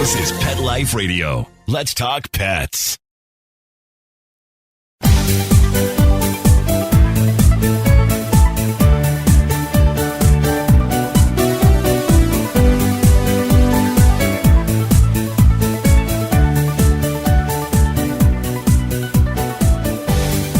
This is Pet Life Radio. Let's talk pets.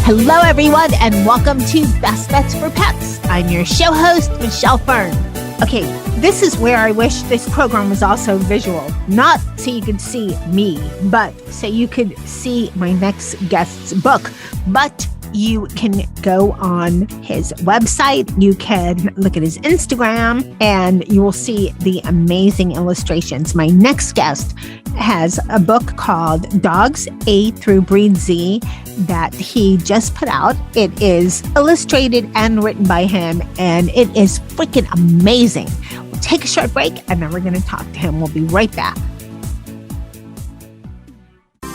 Hello, everyone, and welcome to Best Bets for Pets. I'm your show host, Michelle Fern. Okay, this is where I wish this program was also visual. Not so you could see me, but so you could see my next guest's book. But you can go on his website, you can look at his Instagram, and you will see the amazing illustrations. My next guest has a book called Dogs A Through BreedZ that he just put out. It is illustrated and written by him, and it is freaking amazing. We'll take a short break, and then we're going to talk to him. We'll be right back.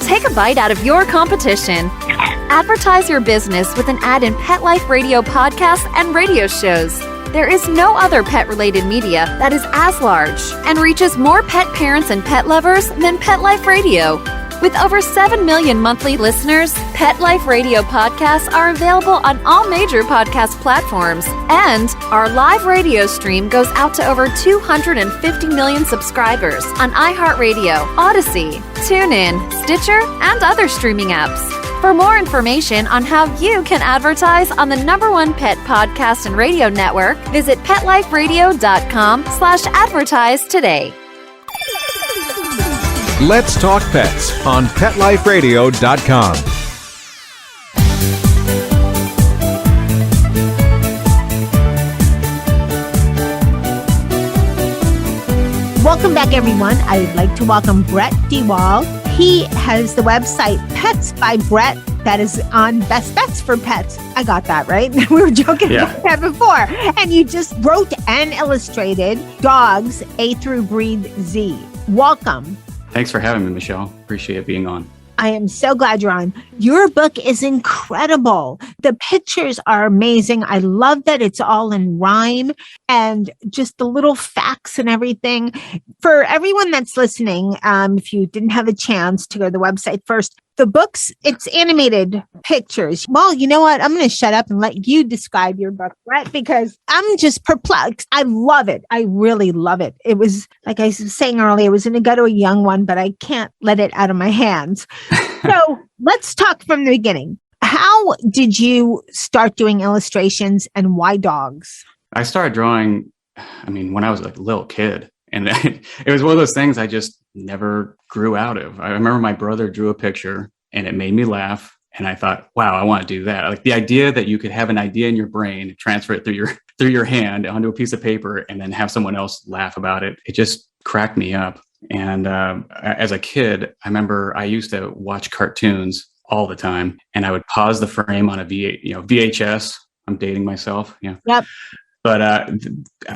Take a bite out of your competition. Advertise your business with an ad in Pet Life Radio podcasts and radio shows. There is no other pet-related media that is as large and reaches more pet parents and pet lovers than Pet Life Radio. With over 7 million monthly listeners, Pet Life Radio podcasts are available on all major podcast platforms, and our live radio stream goes out to over 250 million subscribers on iHeartRadio, Odyssey, TuneIn, Stitcher, and other streaming apps. For more information on how you can advertise on the #1 pet podcast and radio network, visit PetLifeRadio.com/advertise today. Let's Talk Pets on PetLifeRadio.com. Welcome back, everyone. I'd like to welcome Brett DeWall. He has the website Pets by Brett that is on Best Bets for Pets. I got that right. We were joking about that before. And you just wrote and illustrated Dogs A Through BreedZ. Welcome. Thanks for having me, Michelle. Appreciate being on. I am so glad you're on. Your book is incredible. The pictures are amazing. I love that it's all in rhyme and just the little facts and everything. For everyone that's listening, if you didn't have a chance to go to the website first, the books, it's animated pictures. Well, you know what? I'm going to shut up and let you describe your book, Brett, because I'm just perplexed. I love it. I really love it. It was, like I was saying earlier, it was going to go to a young one, but I can't let it out of my hands. So let's talk from the beginning. How did you start doing illustrations and why dogs? I started drawing, when I was like a little kid. And it was one of those things I just never grew out of. I remember my brother drew a picture and it made me laugh. And I thought, wow, I want to do that. Like the idea that you could have an idea in your brain, transfer it through your hand onto a piece of paper and then have someone else laugh about it. It just cracked me up. And as a kid, I remember I used to watch cartoons all the time and I would pause the frame on a VHS. I'm dating myself. Yeah. Yep. But I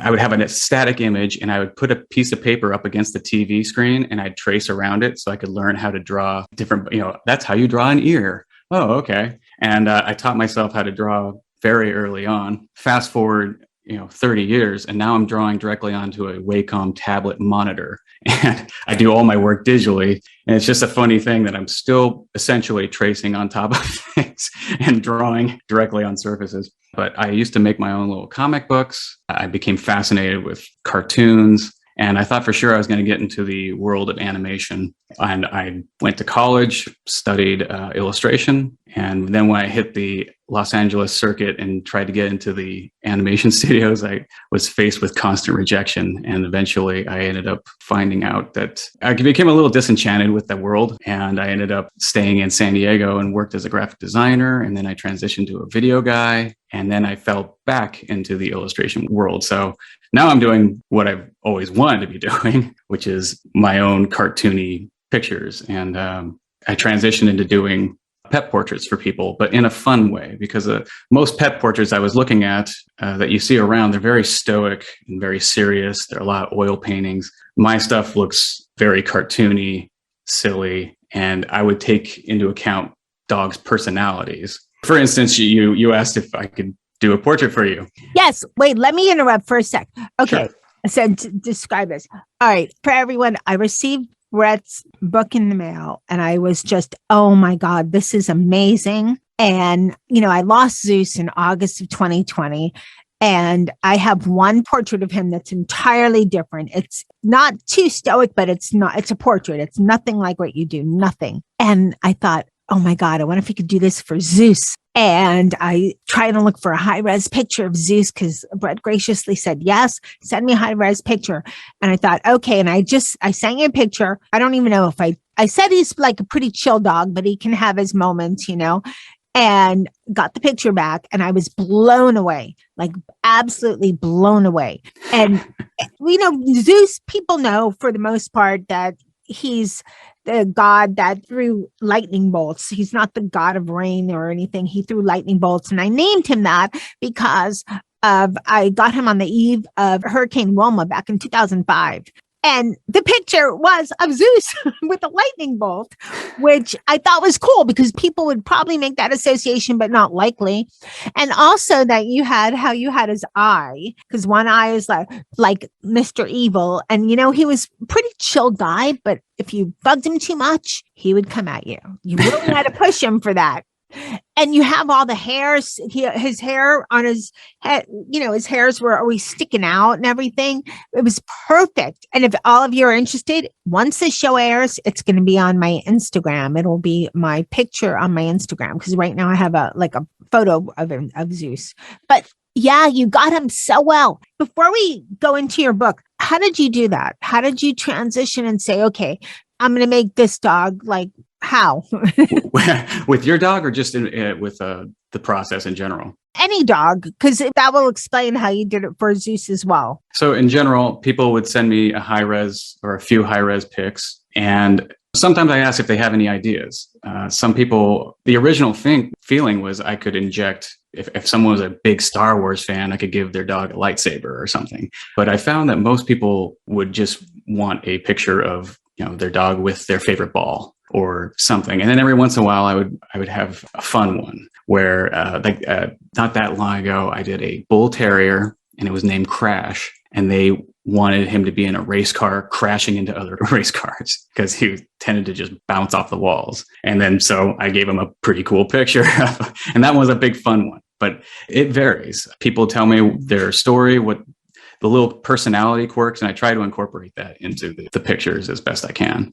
would have a static image and I would put a piece of paper up against the TV screen and I'd trace around it so I could learn how to draw different, that's how you draw an ear. Oh, okay. And I taught myself how to draw very early on. Fast forward, 30 years, and now I'm drawing directly onto a Wacom tablet monitor. And I do all my work digitally. And it's just a funny thing that I'm still essentially tracing on top of things and drawing directly on surfaces. But I used to make my own little comic books. I became fascinated with cartoons. And I thought for sure I was going to get into the world of animation. And I went to college, studied illustration. And then when I hit the Los Angeles circuit and tried to get into the animation studios, I was faced with constant rejection. And eventually I ended up finding out that I became a little disenchanted with the world. And I ended up staying in San Diego and worked as a graphic designer. And then I transitioned to a video guy. And then I fell back into the illustration world. So now I'm doing what I've always wanted to be doing, which is my own cartoony pictures. And I transitioned into doing pet portraits for people, but in a fun way, because most pet portraits I was looking at that you see around, they're very stoic and very serious. There are a lot of oil paintings. My stuff looks very cartoony, silly, and I would take into account dogs' personalities. For instance, you asked if I could do a portrait for you. Yes. Wait, let me interrupt for a sec. Okay. Sure. So describe this. All right. For everyone, I received Brett's book in the mail, and I was just, oh my God, this is amazing. And, I lost Zeus in August of 2020. And I have one portrait of him that's entirely different. It's not too stoic, but it's a portrait. It's nothing like what you do, nothing. And I thought, oh my God, I wonder if you could do this for Zeus. And I tried to look for a high-res picture of Zeus because Brett graciously said, yes, send me a high-res picture. And I thought, okay. And I sang you a picture. I don't even know if I said he's like a pretty chill dog, but he can have his moments, and got the picture back. And I was blown away, like absolutely blown away. And, Zeus, people know for the most part that he's the god that threw lightning bolts. He's not the god of rain or anything. He threw lightning bolts. And I named him that because I got him on the eve of Hurricane Wilma back in 2005. And the picture was of Zeus with a lightning bolt, which I thought was cool because people would probably make that association, but not likely. And also that you had his eye, because one eye is like Mr. Evil. And, he was a pretty chill guy, but if you bugged him too much, he would come at you. You really had to push him for that. And you have all the hairs, his hair on his head, his hairs were always sticking out and everything. It was perfect. And if all of you are interested, once the show airs, it's going to be on my Instagram. It'll be my picture on my Instagram because right now I have a photo of Zeus. But yeah, you got him so well. Before we go into your book, how did you do that? How did you transition and say, okay, I'm going to make this dog how? With your dog or just with the process in general? Any dog, because that will explain how you did it for Zeus as well. So in general, people would send me a high-res or a few high-res pics. And sometimes I ask if they have any ideas. Some people, the original feeling was I could inject, if someone was a big Star Wars fan, I could give their dog a lightsaber or something. But I found that most people would just want a picture of their dog with their favorite ball or something. And then every once in a while, I would have a fun one where not that long ago, I did a bull terrier and it was named Crash. And they wanted him to be in a race car crashing into other race cars because he tended to just bounce off the walls. And then so I gave him a pretty cool picture. And that was a big fun one. But it varies. People tell me their story, what the little personality quirks, and I try to incorporate that into the pictures as best I can.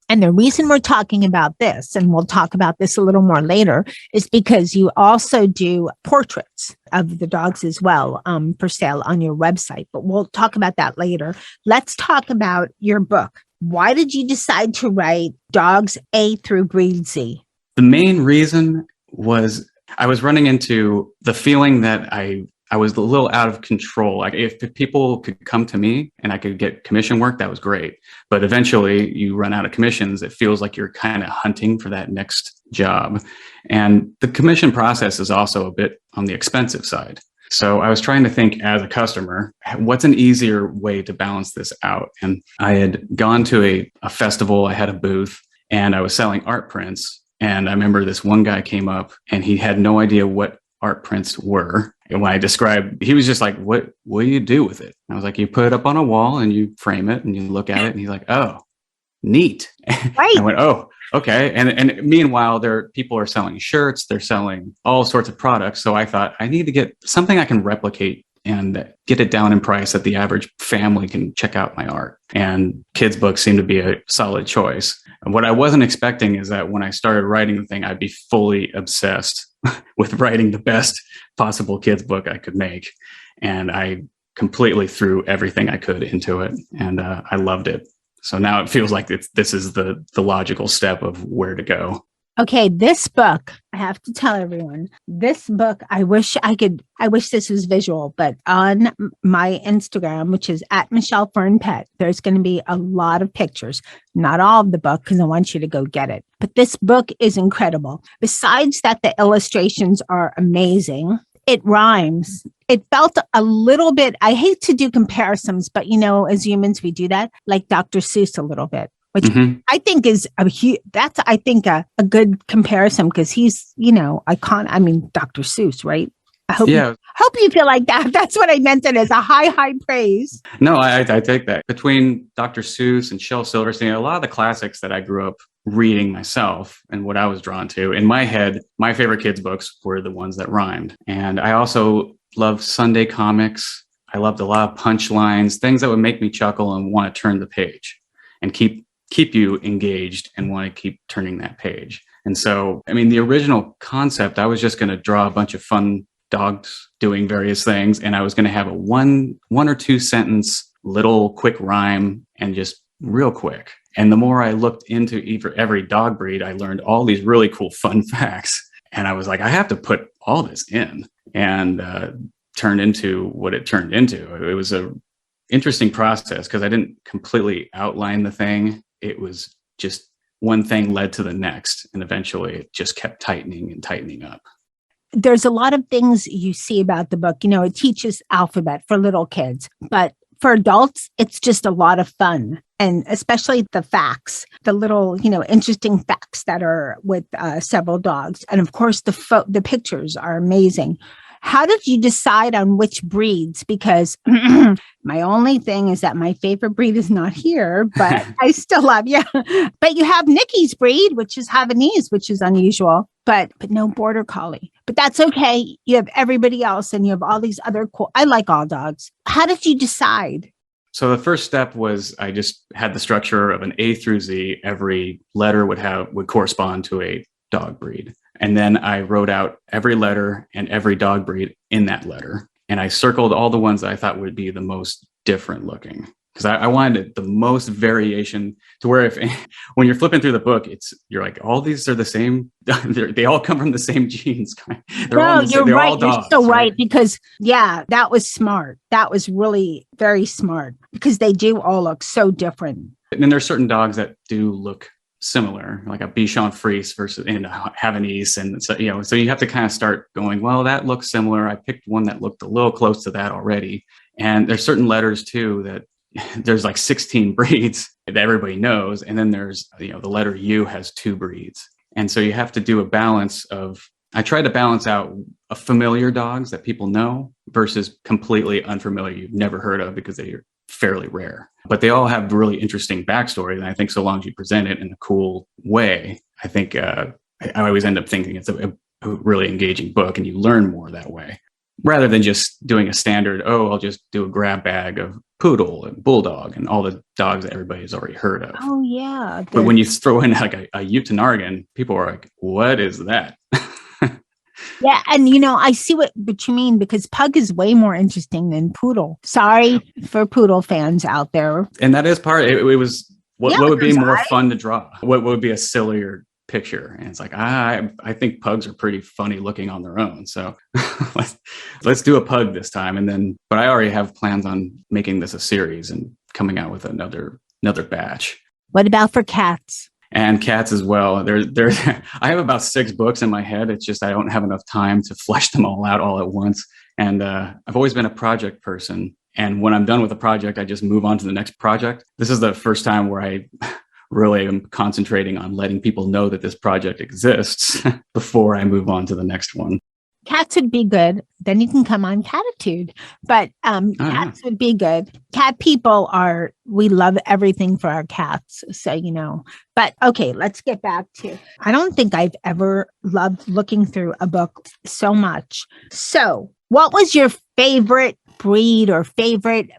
And the reason we're talking about this, and we'll talk about this a little more later, is because you also do portraits of the dogs as well for sale on your website. But we'll talk about that later. Let's talk about your book. Why did you decide to write Dogs A through BreedZ? The main reason was I was running into the feeling that I was a little out of control. Like if people could come to me and I could get commission work, that was great. But eventually you run out of commissions. It feels like you're kind of hunting for that next job. And the commission process is also a bit on the expensive side. So I was trying to think as a customer, what's an easier way to balance this out? And I had gone to a festival, I had a booth, and I was selling art prints. And I remember this one guy came up and he had no idea what art prints were. And when I described, he was just like, what do you do with it? And I was like, you put it up on a wall and you frame it and you look at it. And he's like, oh, neat. Right. I went, oh, okay. And meanwhile, people are selling shirts. They're selling all sorts of products. So I thought I need to get something I can replicate and get it down in price that the average family can check out my art. And kids' books seem to be a solid choice. And what I wasn't expecting is that when I started writing the thing, I'd be fully obsessed with writing the best possible kids' book I could make. And I completely threw everything I could into it. And I loved it. So now it feels like this is the logical step of where to go. Okay, this book, I have to tell everyone, this book, I wish this was visual, but on my Instagram, which is at Michelle Fern Pet, there's going to be a lot of pictures, not all of the book, because I want you to go get it. But this book is incredible. Besides that, the illustrations are amazing. It rhymes. It felt a little bit, I hate to do comparisons, but as humans, we do that, like Dr. Seuss a little bit. Which I think is a good comparison because he's, iconic. I mean, Dr. Seuss, right? I hope you feel like that. That's what I meant it as a high praise. No, I take that. Between Dr. Seuss and Shel Silverstein, a lot of the classics that I grew up reading myself and what I was drawn to, in my head, my favorite kids' books were the ones that rhymed. And I also love Sunday comics. I loved a lot of punchlines, things that would make me chuckle and want to turn the page and keep you engaged and want to keep turning that page. And so, I mean, the original concept, I was just going to draw a bunch of fun dogs doing various things, and I was going to have a one or two sentence little quick rhyme and just real quick. And the more I looked into every dog breed, I learned all these really cool fun facts. And I was like, I have to put all this in, and turned into what it turned into. It was a interesting process because I didn't completely outline the thing. It was just one thing led to the next, and eventually it just kept tightening and tightening up. There's a lot of things you see about the book. It teaches alphabet for little kids, but for adults, it's just a lot of fun. And especially the facts, the little, interesting facts that are with several dogs. And of course, the pictures are amazing. How did you decide on which breeds? Because my only thing is that my favorite breed is not here, but I still love you. But you have Nikki's breed, which is Havanese, which is unusual, but no border collie. But that's okay. You have everybody else, and you have all these other cool. I like all dogs. How did you decide? So the first step was I just had the structure of an A through Z. Every letter would correspond to a dog breed. And then I wrote out every letter and every dog breed in that letter. And I circled all the ones that I thought would be the most different looking, because I wanted the most variation, to where when you're flipping through the book, you're like, all these are the same. They all come from the same genes. You're right. You're so right. Because that was smart. That was really very smart, because they do all look so different. And there's certain dogs that do look similar, like a Bichon Frise versus a Havanese. And so you have to kind of start going, well, that looks similar. I picked one that looked a little close to that already. And there's certain letters too that there's like 16 breeds that everybody knows. And then there's, the letter U has 2 breeds. And so you have to do a balance I try to balance out familiar dogs that people know versus completely unfamiliar you've never heard of, because they're fairly rare. But they all have really interesting backstories. And I think so long as you present it in a cool way, I think I always end up thinking it's a really engaging book, and you learn more that way, rather than just doing a standard, I'll just do a grab bag of poodle and bulldog and all the dogs that everybody's already heard of. Oh, yeah. But when you throw in like a Utenargan, people are like, what is that? Yeah. And, I see what you mean, because pug is way more interesting than poodle. Sorry for poodle fans out there. And that is part, it was, what would be more fun to draw? What would be a sillier picture? And it's like, I think pugs are pretty funny looking on their own. So let's do a pug this time. But I already have plans on making this a series and coming out with another batch. What about for cats? And cats as well. I have about 6 books in my head. It's just I don't have enough time to flesh them all out all at once. And I've always been a project person. And when I'm done with a project, I just move on to the next project. This is the first time where I really am concentrating on letting people know that this project exists before I move on to the next one. Cats would be good. Then you can come on Catitude. But cats would be good. Cat people we love everything for our cats. So, But okay, let's get back to, I don't think I've ever loved looking through a book so much. So what was your favorite breed or favorite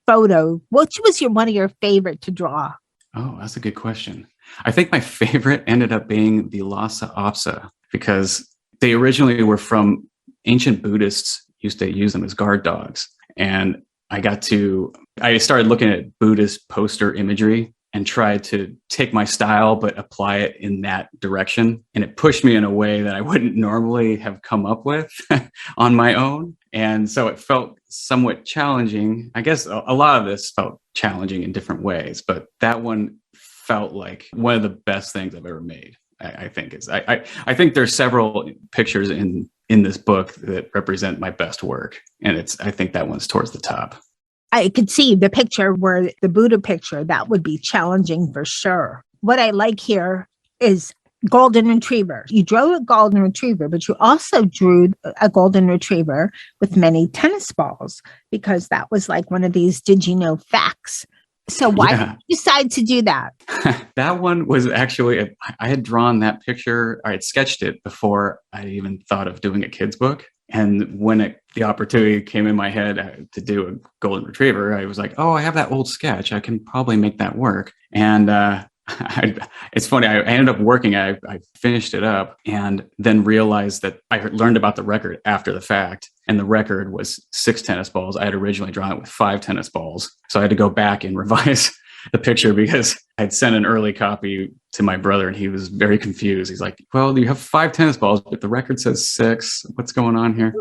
photo? Which was one of your favorite to draw? Oh, that's a good question. I think my favorite ended up being the Lhasa Apso, because they originally were from ancient Buddhists, used to use them as guard dogs. And I started looking at Buddhist poster imagery and tried to take my style, but apply it in that direction. And it pushed me in a way that I wouldn't normally have come up with on my own. And so it felt somewhat challenging. I guess a lot of this felt challenging in different ways, but that one felt like one of the best things I've ever made. I think there's several pictures in this book that represent my best work. And I think that one's towards the top. I could see the picture where the Buddha picture, that would be challenging for sure. What I like here is golden retriever. You drew a golden retriever, but you also drew a golden retriever with many tennis balls, because that was like one of these did you know facts. So why did you decide to do that? That one was actually, I had drawn that picture, I had sketched it before I even thought of doing a kid's book. And when the opportunity came in my head to do a golden retriever, I was like, oh, I have that old sketch. I can probably make that work. And it's funny, I ended up working, I finished it up and then realized that I learned about the record after the fact. And the record was 6 tennis balls. I had originally drawn it with 5 tennis balls. So I had to go back and revise the picture because I'd sent an early copy to my brother and he was very confused. He's like, well, you have 5 tennis balls, but the record says 6. What's going on here?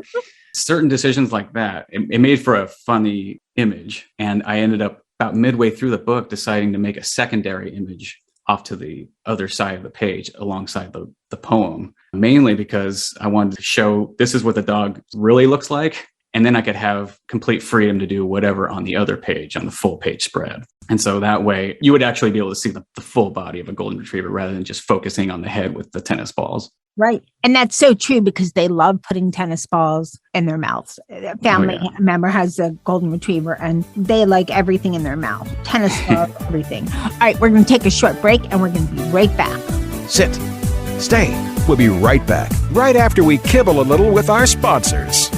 Certain decisions like that, it made for a funny image. And I ended up about midway through the book deciding to make a secondary image off to the other side of the page alongside the poem, mainly because I wanted to show this is what the dog really looks like. And then I could have complete freedom to do whatever on the other page, on the full page spread. And so that way you would actually be able to see the full body of a golden retriever rather than just focusing on the head with the tennis balls. Right. And that's so true because they love putting tennis balls in their mouths. A family member has a golden retriever and they like everything in their mouth. Tennis balls, everything. All right, we're going to take a short break and we're going to be right back. Sit. Stay. We'll be right back, right after we kibble a little with our sponsors.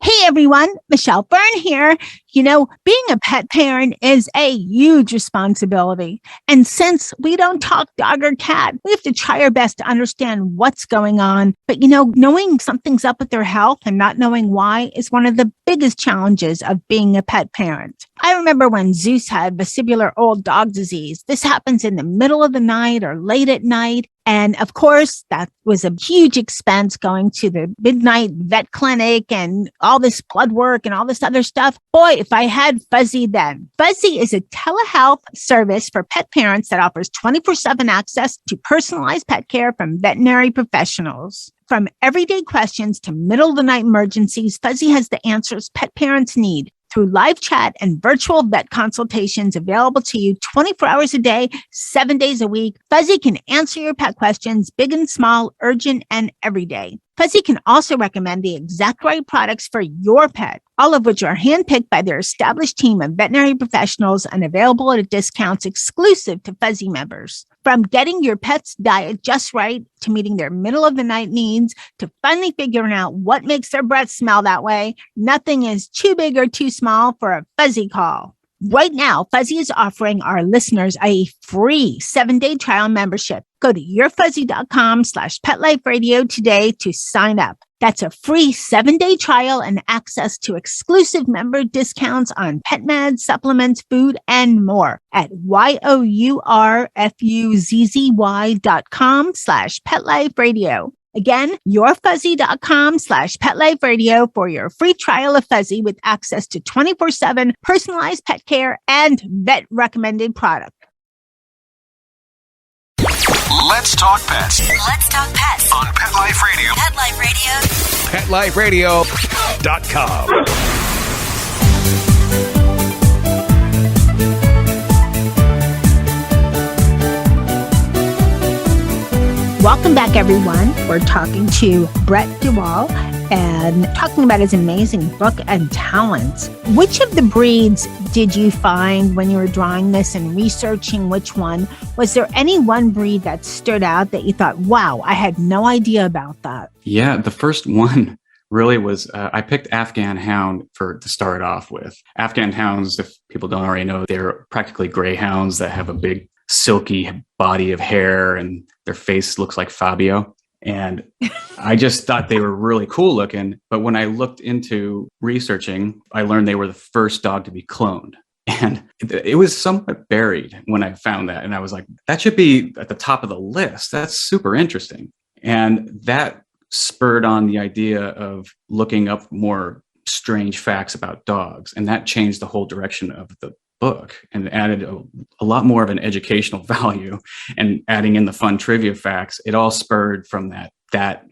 Hey everyone, Michelle Fern here. You know, being a pet parent is a huge responsibility. And since we don't talk dog or cat, we have to try our best to understand what's going on. But, you know, knowing something's up with their health and not knowing why is one of the biggest challenges of being a pet parent. I remember when Zeus had vestibular old dog disease. This happens in the middle of the night or late at night. And of course, that was a huge expense going to the midnight vet clinic and all this blood work and all this other stuff. Boy, if I had Fuzzy then. Fuzzy is a telehealth service for pet parents that offers 24/7 access to personalized pet care from veterinary professionals. From everyday questions to middle of the night emergencies, Fuzzy has the answers pet parents need. Through live chat and virtual vet consultations available to you 24 hours a day, 7 days a week, Fuzzy can answer your pet questions, big and small, urgent and everyday. Fuzzy can also recommend the exact right products for your pet, all of which are handpicked by their established team of veterinary professionals and available at discounts exclusive to Fuzzy members. From getting your pet's diet just right to meeting their middle of the night needs to finally figuring out what makes their breath smell that way, nothing is too big or too small for a Fuzzy call. Right now, Fuzzy is offering our listeners a free 7-day trial membership. Go to yourfuzzy.com/PetLifeRadio today to sign up. That's a free 7-day trial and access to exclusive member discounts on pet meds, supplements, food, and more at yourfuzzy.com/PetLifeRadio. Again, yourfuzzy.com/PetLifeRadio for your free trial of Fuzzy with access to 24/7 personalized pet care and vet recommended product. Let's talk pets Let's talk pets on Pet Life Radio. Pet Life Radio. PetLifeRadio.com. Welcome back, everyone. We're talking to Brett DeWall and talking about his amazing book and talents. Which of the breeds did you find when you were drawing this and researching which one? Was there any one breed that stood out that you thought, wow, I had no idea about that? Yeah, the first one really was, I picked Afghan Hound to start off with. Afghan Hounds, if people don't already know, they're practically greyhounds that have a big silky body of hair and their face looks like Fabio. And I just thought they were really cool looking. But when I looked into researching, I learned they were the first dog to be cloned. And it was somewhat buried when I found that. And I was like, that should be at the top of the list. That's super interesting. And that spurred on the idea of looking up more strange facts about dogs. And that changed the whole direction of the book and added a lot more of an educational value, and adding in the fun trivia facts. It all spurred from that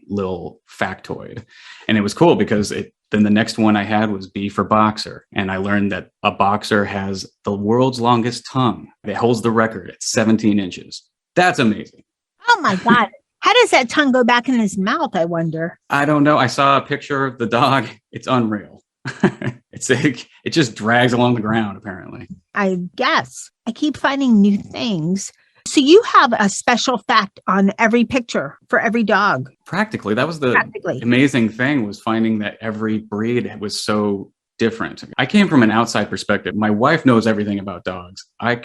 little factoid. And it was cool because then the next one I had was B for boxer. And I learned that a boxer has the world's longest tongue. It holds the record at 17 inches. That's amazing. Oh my God. How does that tongue go back in his mouth, I wonder? I don't know. I saw a picture of the dog. It's unreal. It just drags along the ground, apparently. I guess. I keep finding new things. So you have a special fact on every picture for every dog. Practically. That was the amazing thing, was finding that every breed was so different. I came from an outside perspective. My wife knows everything about dogs. I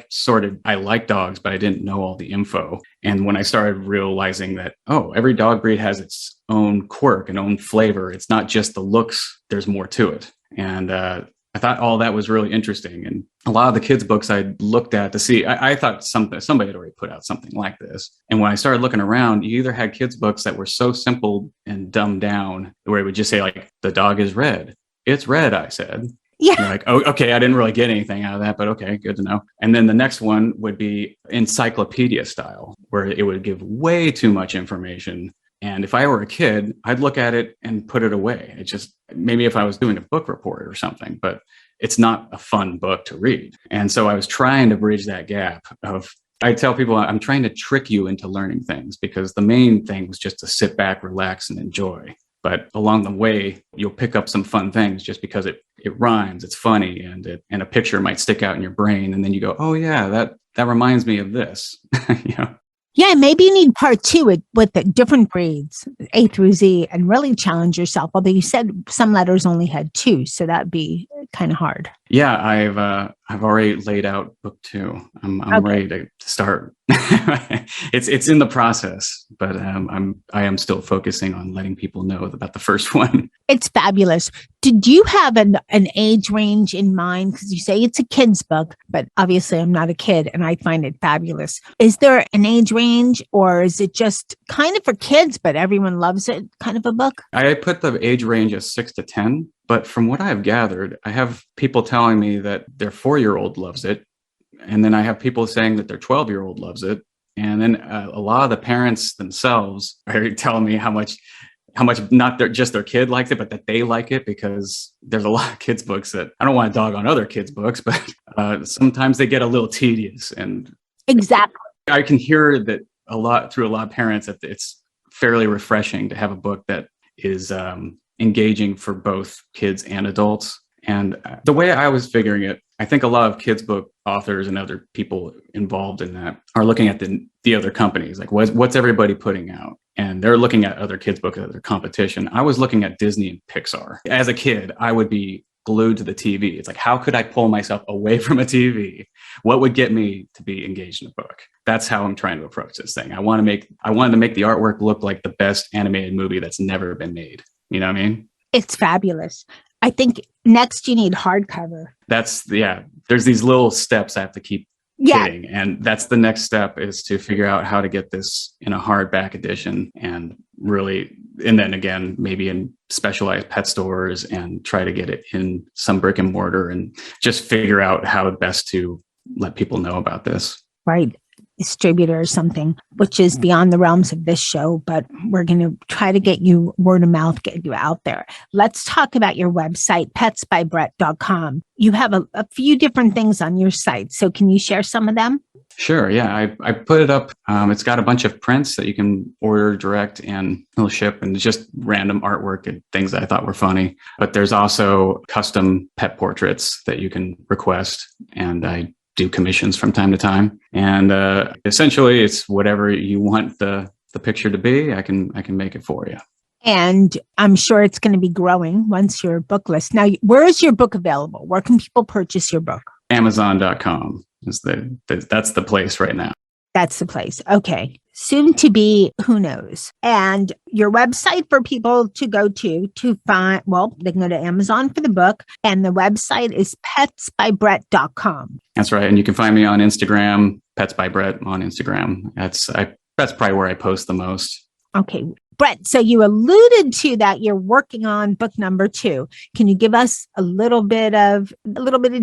like dogs, but I didn't know all the info. And when I started realizing that, every dog breed has its own quirk and own flavor. It's not just the looks, there's more to it. And I thought all that was really interesting. And a lot of the kids' books I looked at to see, I thought somebody had already put out something like this. And when I started looking around, you either had kids' books that were so simple and dumbed down, where it would just say, like, the dog is red. It's red, I said. Yeah. Like, oh, okay, I didn't really get anything out of that, but okay, good to know. And then the next one would be encyclopedia style, where it would give way too much information. And if I were a kid, I'd look at it and put it away. It just, maybe if I was doing a book report or something, but it's not a fun book to read. And so I was trying to bridge that gap of, I tell people I'm trying to trick you into learning things, because the main thing was just to sit back, relax, and enjoy. But along the way, you'll pick up some fun things just because it rhymes, it's funny, and a picture might stick out in your brain. And then you go, oh yeah, that reminds me of this. You know? Yeah, maybe you need part 2 with the different breeds, A through Z, and really challenge yourself. Although you said some letters only had 2, so that'd be kind of hard. Yeah, I've already laid out book 2. I'm ready to start. It's in the process, but I am still focusing on letting people know about the first one. It's fabulous. Did you have an age range in mind? Because you say it's a kid's book, but obviously I'm not a kid and I find it fabulous. Is there an age range, or is it just kind of for kids, but everyone loves it kind of a book? I put the age range as 6 to 10, but from what I've gathered, I have people telling me that their 4-year-old loves it. And then I have people saying that their 12-year-old loves it. And then a lot of the parents themselves are telling me how much not just their kid likes it, but that they like it, because there's a lot of kids' books that I don't want to dog on other kids' books, but sometimes they get a little tedious. And exactly, I can hear that through a lot of parents, that it's fairly refreshing to have a book that is engaging for both kids and adults. And the way I was figuring it, I think a lot of kids' book authors and other people involved in that are looking at the other companies, like what's everybody putting out? And they're looking at other kids' books as their competition. I was looking at Disney and Pixar. As a kid, I would be glued to the TV. It's like, how could I pull myself away from a TV? What would get me to be engaged in a book? That's how I'm trying to approach this thing. I wanted to make the artwork look like the best animated movie that's never been made. You know what I mean? It's fabulous. I think next you need hardcover. There's these little steps I have to keep hitting. And that's the next step, is to figure out how to get this in a hardback edition, and then again, maybe in specialized pet stores, and try to get it in some brick and mortar, and just figure out how best to let people know about this. Right. Distributor or something, which is beyond the realms of this show, but we're going to try to get you word of mouth, get you out there. Let's talk about your website, petsbybrett.com. You have a few different things on your site. So can you share some of them? Sure. Yeah. I put it up. It's got a bunch of prints that you can order direct, and it'll ship, and it's just random artwork and things that I thought were funny. But there's also custom pet portraits that you can request, and I do commissions from time to time. And essentially, it's whatever you want the picture to be. I can make it for you. And I'm sure it's going to be growing once your book list. Now, where is your book available? Where can people purchase your book? Amazon.com is that's the place right now. That's the place. Okay. Soon to be, who knows? And your website for people to go to find, they can go to Amazon for the book. And the website is petsbybrett.com. That's right. And you can find me on Instagram, Pets by Brett on Instagram. That's probably where I post the most. Okay. Brett, so you alluded to that you're working on book number 2. Can you give us a little bit of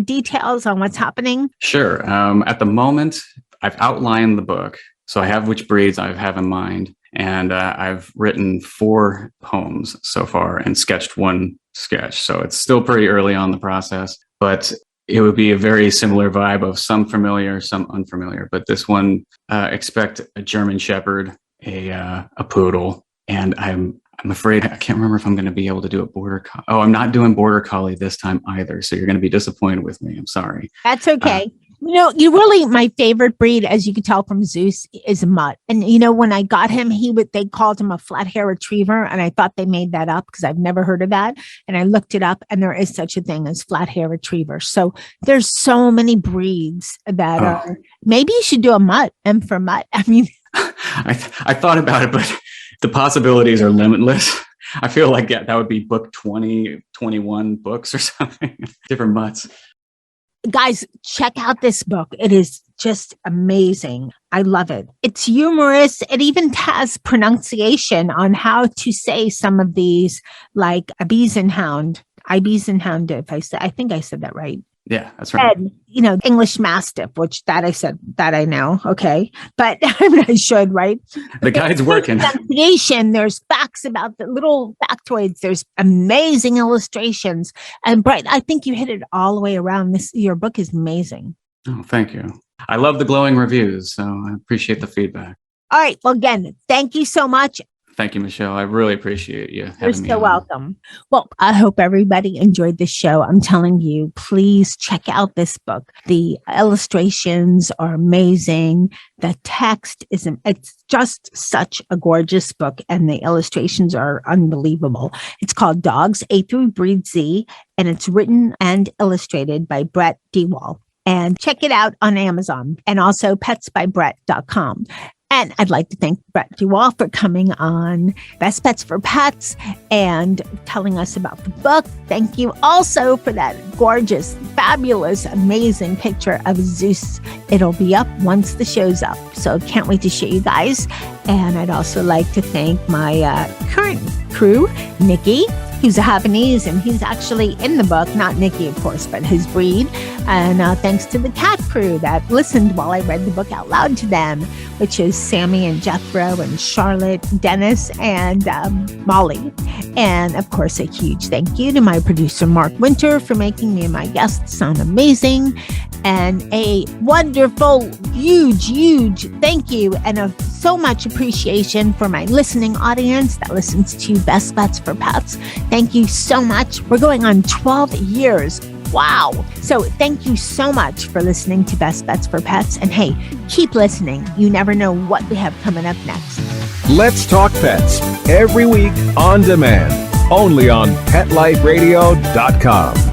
details on what's happening? Sure. At the moment, I've outlined the book. So I have which breeds I have in mind. And I've written 4 poems so far and sketched 1 sketch. So it's still pretty early on in the process. But it would be a very similar vibe of some familiar, some unfamiliar. But this one, expect a German Shepherd, a poodle, and I'm afraid I can't remember if I'm going to be able to do a border collie. Oh, I'm not doing border collie this time either. So you're going to be disappointed with me. I'm sorry. That's okay. You really, my favorite breed, as you can tell from Zeus, is a mutt. And, when I got him, they called him a flat hair retriever. And I thought they made that up because I've never heard of that. And I looked it up and there is such a thing as flat hair retriever. So there's so many breeds that are, maybe you should do a mutt, M for mutt. I mean, I thought about it, but the possibilities are limitless. I feel like that would be book 20, 21 books or something, different mutts. Guys, check out this book. It is just amazing. I love it. It's humorous. It even has pronunciation on how to say some of these, like Ibisenhound. I think I said that right. Yeah, that's right. And, English Mastiff, which that I know. Okay. But I should, right? The guide's working. Pronunciation, there's facts about the little factoids. There's amazing illustrations. And Brett, I think you hit it all the way around. Your book is amazing. Oh, thank you. I love the glowing reviews, so I appreciate the feedback. All right. Well, again, thank you so much. Thank you, Michelle. I really appreciate you having me. You're so welcome. Well, I hope everybody enjoyed this show. I'm telling you, please check out this book. The illustrations are amazing. The text it's just such a gorgeous book, and the illustrations are unbelievable. It's called Dogs, A Through BreedZ, and it's written and illustrated by Brett DeWall. And check it out on Amazon and also petsbybrett.com. And I'd like to thank Brett DeWall for coming on Best Pets for Pets and telling us about the book. Thank you also for that gorgeous, fabulous, amazing picture of Zeus. It'll be up once the show's up. So can't wait to show you guys. And I'd also like to thank my current crew, Nikki, who's a Havanese, and he's actually in the book, not Nikki, of course, but his breed. And thanks to the cat crew that listened while I read the book out loud to them, which is Sammy and Jethro and Charlotte, Dennis, and Molly. And of course, a huge thank you to my producer, Mark Winter, for making me and my guests sound amazing. And a wonderful, huge thank you and so much appreciation for my listening audience that listens to Best Pets for Pets. Thank you so much. We're going on 12 years. Wow. So thank you so much for listening to Best Pets for Pets. And hey, keep listening. You never know what we have coming up next. Let's Talk Pets every week on demand, only on PetLifeRadio.com.